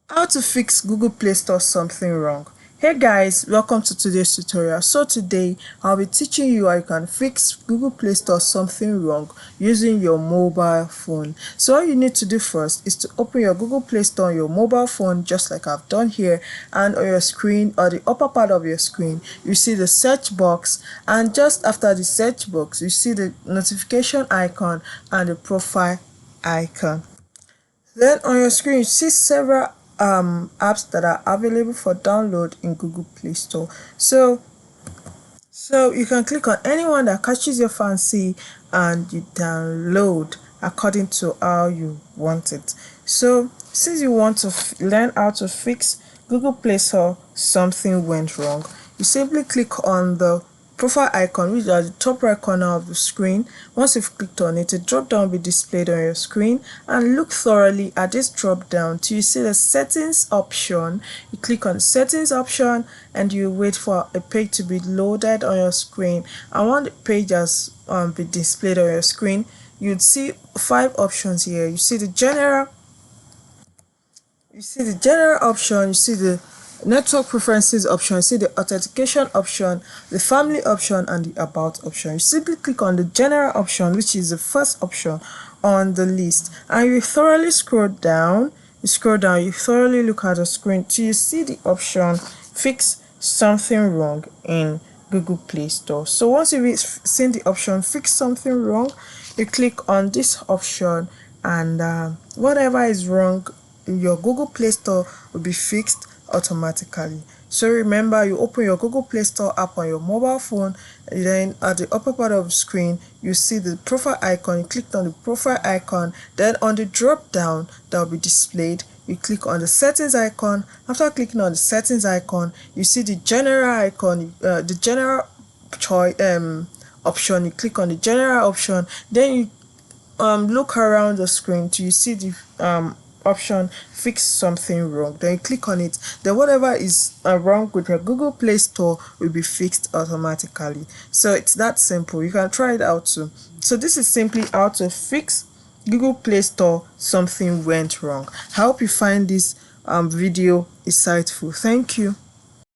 How to fix Google Play Store something wrong. Hey guys, welcome to today's tutorial. So today I'll be teaching you how you can fix Google Play Store something wrong using your mobile phone. So all you need to do first is to open your Google Play Store on your mobile phone, just like I've done here, and on your screen or the upper part of your screen you see the search box, and just after the search box you see the notification icon and the profile icon. Then on your screen you see several apps that are available for download in Google Play Store. So you can click on anyone that catches your fancy and you download according to how you want it. So since you want to learn how to fix Google Play Store something went wrong, you simply click on the profile icon, which is at the top right corner of the screen. Once you've clicked on it, a drop down will be displayed on your screen, and look thoroughly at this drop down till you see the settings option. You click on the settings option and you wait for a page to be loaded on your screen, and when the page has been displayed on your screen, you'd see 5 options here. You see the general option, you see the network preferences option, you see the authentication option, the family option, and the about option. You simply click on the general option, which is the first option on the list, and you thoroughly scroll down. You thoroughly look at the screen till you see the option fix something wrong in Google Play Store. So once you've seen the option fix something wrong, you click on this option, and whatever is wrong in your Google Play Store will be fixed automatically. So remember, you open your Google Play Store app on your mobile phone, and then at the upper part of the screen you see the profile icon. You click on the profile icon, then on the drop down that will be displayed you click on the settings icon. After clicking on the settings icon, you see the general icon, the general choice option. You click on the general option, then you look around the screen till you see the option fix something wrong. Then you click on it, then whatever is wrong with your Google Play Store will be fixed automatically. So it's that simple. You can try it out too. So this is simply how to fix Google Play Store something went wrong. I hope you find this video insightful. Thank you.